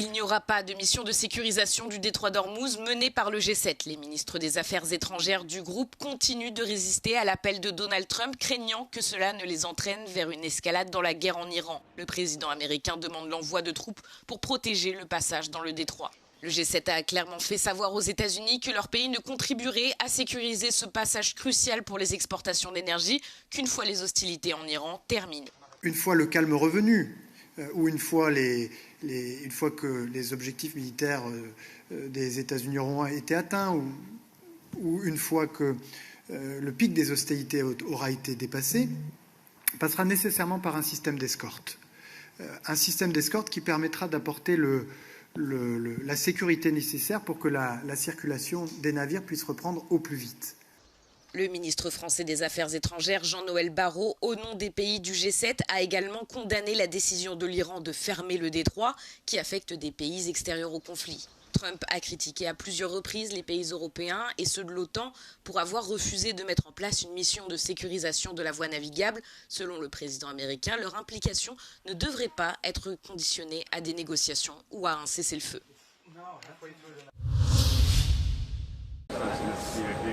Il n'y aura pas de mission de sécurisation du détroit d'Ormuz menée par le G7. Les ministres des Affaires étrangères du groupe continuent de résister à l'appel de Donald Trump, craignant que cela ne les entraîne vers une escalade dans la guerre en Iran. Le président américain demande l'envoi de troupes pour protéger le passage dans le détroit. Le G7 a clairement fait savoir aux États-Unis que leur pays ne contribuerait à sécuriser ce passage crucial pour les exportations d'énergie qu'une fois les hostilités en Iran terminées. Une fois le calme revenu, ou une fois que les objectifs militaires des États-Unis auront été atteints, ou une fois que le pic des hostilités aura été dépassé, passera nécessairement par un système d'escorte. Un système d'escorte qui permettra d'apporter la sécurité nécessaire pour que la circulation des navires puisse reprendre au plus vite. Le ministre français des Affaires étrangères, Jean-Noël Barrot, au nom des pays du G7, a également condamné la décision de l'Iran de fermer le détroit qui affecte des pays extérieurs au conflit. Trump a critiqué à plusieurs reprises les pays européens et ceux de l'OTAN pour avoir refusé de mettre en place une mission de sécurisation de la voie navigable. Selon le président américain, leur implication ne devrait pas être conditionnée à des négociations ou à un cessez-le-feu.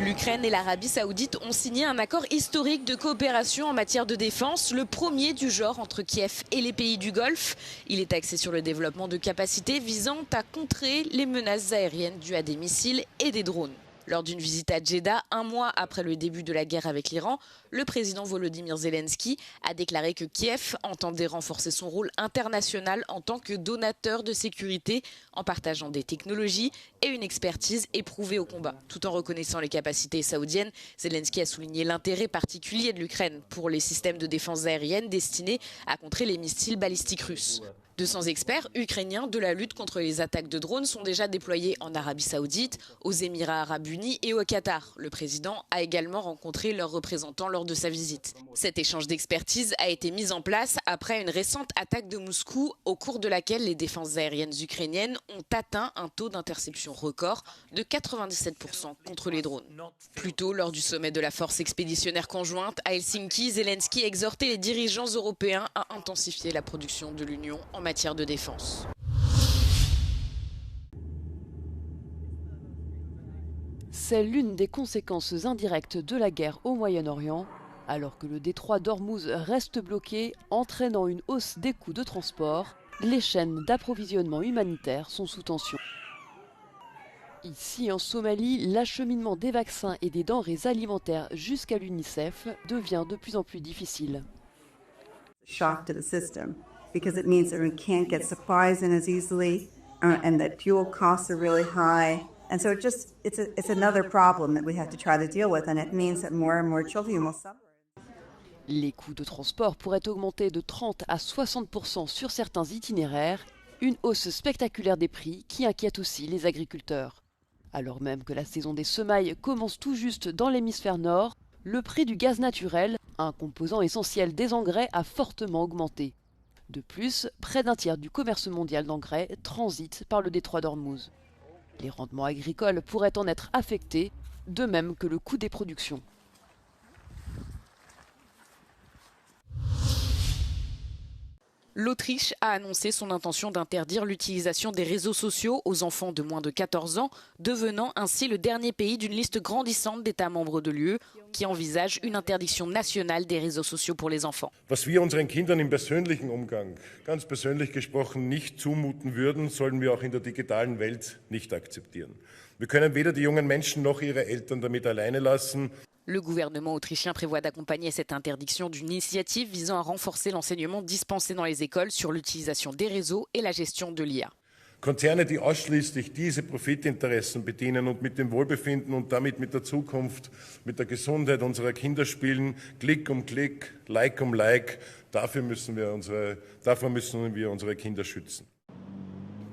L'Ukraine et l'Arabie saoudite ont signé un accord historique de coopération en matière de défense, le premier du genre entre Kiev et les pays du Golfe. Il est axé sur le développement de capacités visant à contrer les menaces aériennes dues à des missiles et des drones. Lors d'une visite à Jeddah, un mois après le début de la guerre avec l'Iran, le président Volodymyr Zelensky a déclaré que Kiev entendait renforcer son rôle international en tant que donateur de sécurité en partageant des technologies et une expertise éprouvée au combat. Tout en reconnaissant les capacités saoudiennes, Zelensky a souligné l'intérêt particulier de l'Ukraine pour les systèmes de défense aérienne destinés à contrer les missiles balistiques russes. 200 experts ukrainiens de la lutte contre les attaques de drones sont déjà déployés en Arabie Saoudite, aux Émirats Arabes Unis et au Qatar. Le président a également rencontré leurs représentants lors de sa visite. Cet échange d'expertise a été mis en place après une récente attaque de Moscou, au cours de laquelle les défenses aériennes ukrainiennes ont atteint un taux d'interception record de 97% contre les drones. Plus tôt, lors du sommet de la force expéditionnaire conjointe à Helsinki, Zelensky exhortait les dirigeants européens à intensifier la production de l'Union en matière de défense. C'est l'une des conséquences indirectes de la guerre au Moyen-Orient, alors que le détroit d'Ormuz reste bloqué, entraînant une hausse des coûts de transport. Les chaînes d'approvisionnement humanitaire sont sous tension. Ici en Somalie, l'acheminement des vaccins et des denrées alimentaires jusqu'à l'UNICEF devient de plus en plus difficile. Shock to the system. Because it means that we can't get supplies in as easily, and that fuel costs are really high. And so it's another problem that we have to try to deal with, and it means that more and more children will suffer. Les coûts de transport pourraient augmenter de 30 à 60% sur certains itinéraires, une hausse spectaculaire des prix qui inquiète aussi les agriculteurs. Alors même que la saison des semailles commence tout juste dans l'hémisphère nord, le prix du gaz naturel, un composant essentiel des engrais, a fortement augmenté. De plus, près d'un tiers du commerce mondial d'engrais transite par le détroit d'Ormuz. Les rendements agricoles pourraient en être affectés, de même que le coût des productions. L'Autriche a annoncé son intention d'interdire l'utilisation des réseaux sociaux aux enfants de moins de 14 ans, devenant ainsi le dernier pays d'une liste grandissante d'États membres de l'UE qui envisage une interdiction nationale des réseaux sociaux pour les enfants. Was wir unseren Kindern im persönlichen Umgang, ganz persönlich gesprochen, nicht zumuten würden, sollen wir auch in der digitalen Welt nicht akzeptieren. Wir können weder die jungen Menschen noch ihre Eltern damit alleine lassen. Le gouvernement autrichien prévoit d'accompagner cette interdiction d'une initiative visant à renforcer l'enseignement dispensé dans les écoles sur l'utilisation des réseaux et la gestion de l'IA. Konzerne, die ausschließlich diese Profitinteressen bedienen und mit dem Wohlbefinden und damit mit der Zukunft, mit der Gesundheit unserer Kinder spielen, Klick um Klick, Like um Like, davor müssen wir unsere Kinder schützen.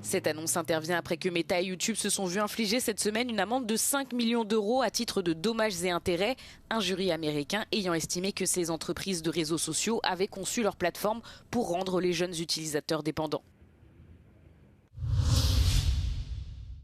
Cette annonce intervient après que Meta et YouTube se sont vus infliger cette semaine une amende de 5 millions d'euros à titre de dommages et intérêts, un jury américain ayant estimé que ces entreprises de réseaux sociaux avaient conçu leur plateforme pour rendre les jeunes utilisateurs dépendants.